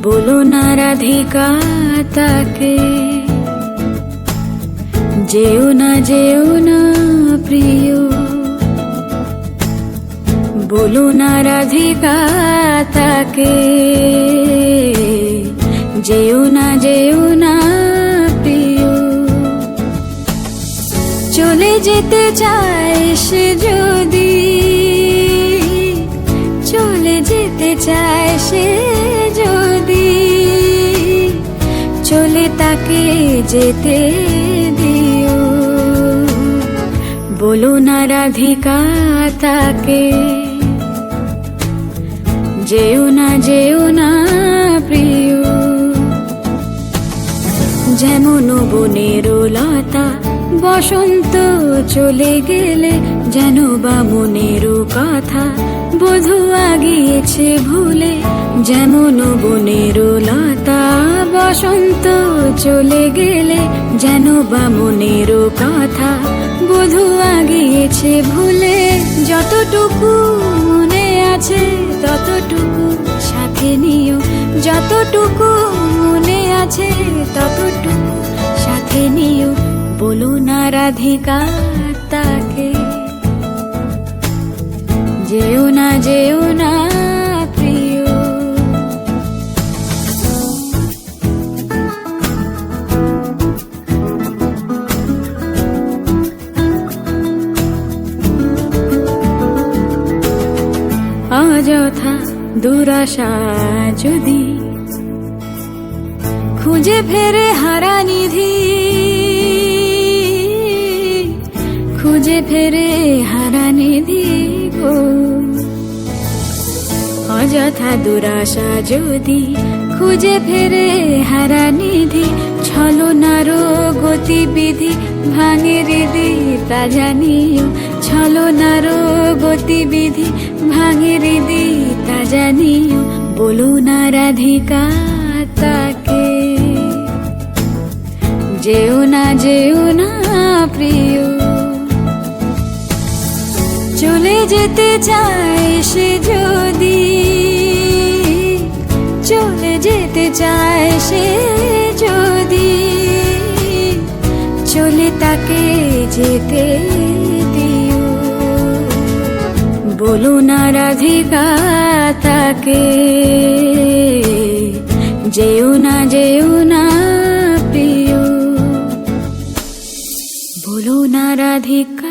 বলো না রাধিকা তাকে, যেও না প্রিয়। বলো না রাধিকা তাকে, যেও না প্রিয়। চলে যেতে চায় সে যদি, চলে যেতে চায় সে যদি, চলে তাকে যেতে দিও। বলো না রাধিকা তাকে, যেও না প্রিয়। যেমন বনের লতা বসন্ত চলে গেলে, যেন বা মনের কথা বধূ আগিয়েছে ভুলে। যেমন বনের লতা বসন্ত চলে গেলে, যেন বা মনের কথা বধূ আগিয়েছে ভুলে। যতটুকু মনে আছে ততটুকু সাথে নিও, যতটুকু মনে আছে ততটুকু সাথে নিও। বলো না রাধিকা তাকে, যেও না প্রিয়। অযথা দুরাশা যদি খুঁজে ফেরে হারা নিধি, খুঁজে ফেরে হারা নিধি গো। অযথা দুরাশা যদি খুঁজে ফেরে হারা নিধি, ছলনারও গতিবিধি ভাঙে হৃদি তা জানিও। ছলনারও গতিবিধি ভাঙে হৃদি তা জানিও। বলো না রাধিকা তাকে, যেও না প্রিয়। চলে যেতে চায় সে যদি, চলে যেতে চায় সে যদি, চলে তাকে যেতে দিও। বলো না রাধিকা তাকে, যেও না প্রিয়। বলো না রাধিকা